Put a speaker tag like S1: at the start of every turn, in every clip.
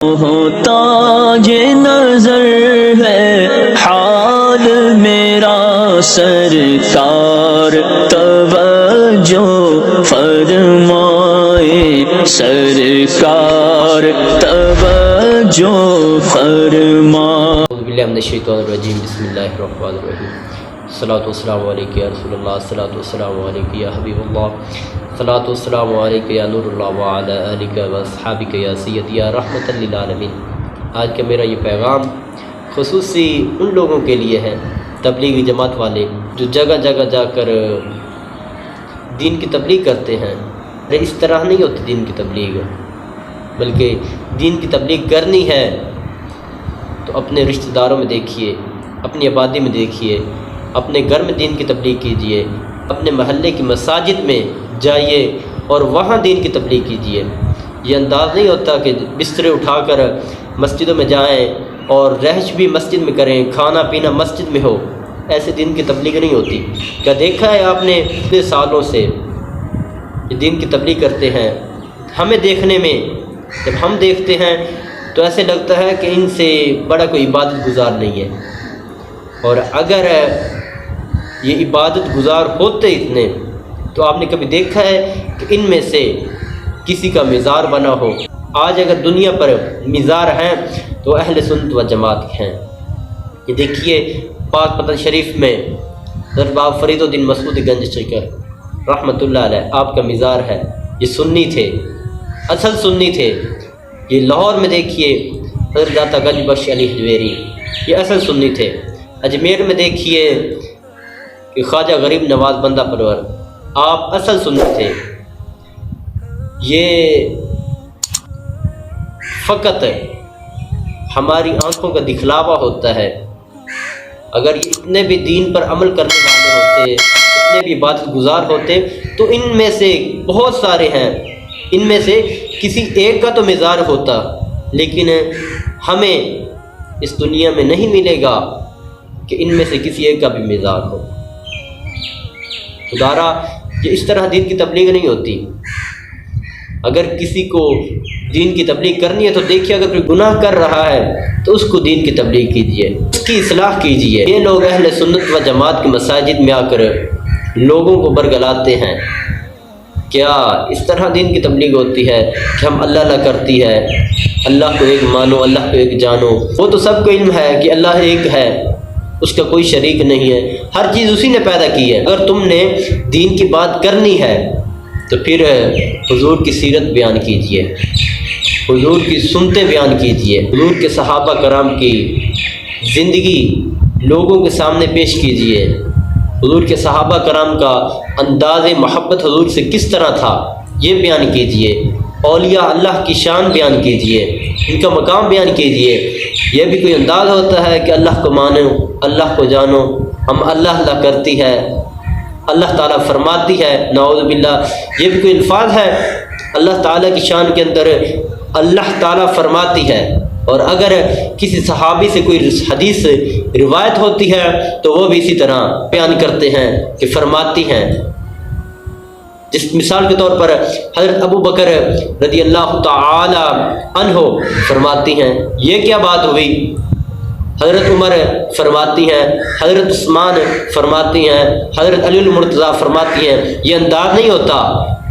S1: تاج نظر ہے حال میرا سرکار توجہ فرمائے سرکار توجہ فرمائے۔
S2: اعوذ باللہ من الشیطان الرجیم، بسم اللہ الرحمن الرحیم۔ الصلاۃ والسلام علیک یا رسول اللہ، الصلاۃ والسلام علیک یا حبیب اللہ، الصلاۃ والسلام علیک یا نور اللہ وعلی آلک واصحابک یا سیدی یا رحمۃ للعالمین۔ آج کا میرا یہ پیغام خصوصی ان لوگوں کے لیے ہے، تبلیغی جماعت والے جو جگہ جگہ جا کر دین کی تبلیغ کرتے ہیں۔ اس طرح نہیں ہوتی دین کی تبلیغ، بلکہ دین کی تبلیغ کرنی ہے تو اپنے رشتہ داروں میں دیکھیے، اپنی آبادی میں دیکھیے، اپنے گھر میں دین کی تبلیغ کیجیے، اپنے محلے کی مساجد میں جائیے اور وہاں دین کی تبلیغ کیجیے۔ یہ انداز نہیں ہوتا کہ بسترے اٹھا کر مسجدوں میں جائیں اور رہائش بھی مسجد میں کریں، کھانا پینا مسجد میں ہو، ایسے دین کی تبلیغ نہیں ہوتی۔ کیا دیکھا ہے آپ نے اتنے سالوں سے یہ دین کی تبلیغ کرتے ہیں؟ ہمیں دیکھنے میں جب ہم دیکھتے ہیں تو ایسے لگتا ہے کہ ان سے بڑا کوئی عبادت گزار نہیں ہے، اور اگر یہ عبادت گزار ہوتے اتنے تو آپ نے کبھی دیکھا ہے کہ ان میں سے کسی کا مزار بنا ہو؟ آج اگر دنیا پر مزار ہیں تو اہل سنت و جماعت ہیں۔ یہ دیکھیے پاک پتن شریف میں حضرت باب فرید الدین مسعود گنج شکر رحمۃ اللہ علیہ آپ کا مزار ہے۔ یہ سنی تھے، اصل سنی تھے۔ یہ لاہور میں دیکھیے حضرت داتا گنج بخش علی حجویری، یہ اصل سنی تھے۔ اجمیر میں دیکھیے کہ خواجہ غریب نواز بندہ پرور، آپ اصل سنی تھے۔ یہ فقط ہماری آنکھوں کا دکھلاوا ہوتا ہے۔ اگر یہ اتنے بھی دین پر عمل کرنے والے ہوتے، اتنے بھی عبادت گزار ہوتے تو ان میں سے بہت سارے ہیں، ان میں سے کسی ایک کا تو مزار ہوتا، لیکن ہمیں اس دنیا میں نہیں ملے گا کہ ان میں سے کسی ایک کا بھی مزار ہو۔ خدارا یہ اس طرح دین کی تبلیغ نہیں ہوتی۔ اگر کسی کو دین کی تبلیغ کرنی ہے تو دیکھیے اگر کوئی گناہ کر رہا ہے تو اس کو دین کی تبلیغ کیجیے، اس کی اصلاح کیجیے۔ یہ لوگ اہل سنت و جماعت کی مساجد میں آ کر لوگوں کو برگلاتے ہیں۔ کیا اس طرح دین کی تبلیغ ہوتی ہے کہ ہم اللہ اللہ کرتی ہے، اللہ کو ایک مانو، اللہ کو ایک جانو؟ وہ تو سب کو علم ہے کہ اللہ ایک ہے، اس کا کوئی شریک نہیں ہے، ہر چیز اسی نے پیدا کی ہے۔ اگر تم نے دین کی بات کرنی ہے تو پھر حضور کی سیرت بیان کیجیے، حضور کی سنتیں بیان کیجیے، حضور کے صحابہ کرام کی زندگی لوگوں کے سامنے پیش کیجیے، حضور کے صحابہ کرام کا انداز محبت حضور سے کس طرح تھا یہ بیان کیجیے، اولیاء اللہ کی شان بیان کیجیے، ان کا مقام بیان کیجیے۔ یہ بھی کوئی انداز ہوتا ہے کہ اللہ کو مانو، اللہ کو جانو، ہم اللہ اللہ کرتی ہے، اللہ تعالیٰ فرماتی ہے، نعوذ باللہ یہ بھی کوئی الفاظ ہے؟ اللہ تعالیٰ کی شان کے اندر اللہ تعالیٰ فرماتی ہے، اور اگر کسی صحابی سے کوئی حدیث روایت ہوتی ہے تو وہ بھی اسی طرح بیان کرتے ہیں کہ فرماتی ہیں۔ جس مثال کے طور پر حضرت ابو بکر رضی اللہ تعالی عنہ فرماتی ہیں، یہ کیا بات ہوئی؟ حضرت عمر فرماتی ہیں، حضرت عثمان فرماتی ہیں، حضرت علی المرتضیٰ فرماتی ہیں۔ یہ انداز نہیں ہوتا،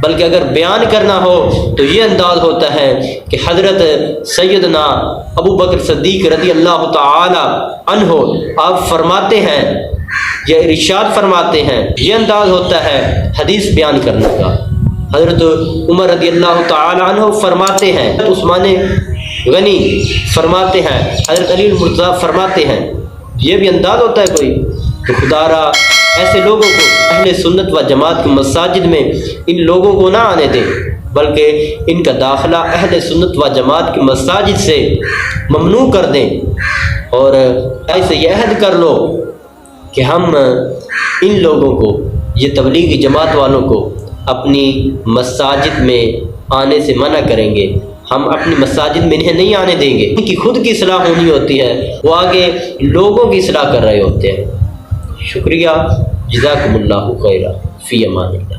S2: بلکہ اگر بیان کرنا ہو تو یہ انداز ہوتا ہے کہ حضرت سیدنا ابو بکر صدیق رضی اللہ تعالی عنہ آپ فرماتے ہیں، یہ ارشاد فرماتے ہیں، یہ انداز ہوتا ہے حدیث بیان کرنے کا۔ حضرت عمر رضی اللہ تعالی عنہ فرماتے ہیں، عثمان غنی فرماتے ہیں، حضرت علی المرتضیٰ فرماتے ہیں، یہ بھی انداز ہوتا ہے کوئی؟ تو خدا را ایسے لوگوں کو اہل سنت و جماعت کی مساجد میں ان لوگوں کو نہ آنے دیں، بلکہ ان کا داخلہ اہل سنت و جماعت کی مساجد سے ممنوع کر دیں، اور ایسے یہ عہد کر لو کہ ہم ان لوگوں کو، یہ تبلیغی جماعت والوں کو اپنی مساجد میں آنے سے منع کریں گے، ہم اپنی مساجد میں انہیں نہیں آنے دیں گے۔ ان کی خود کی اصلاح ہونی ہوتی ہے، وہ آگے لوگوں کی اصلاح کر رہے ہوتے ہیں۔ شکریہ، جزاکم اللہ خیرا، فی امان اللہ۔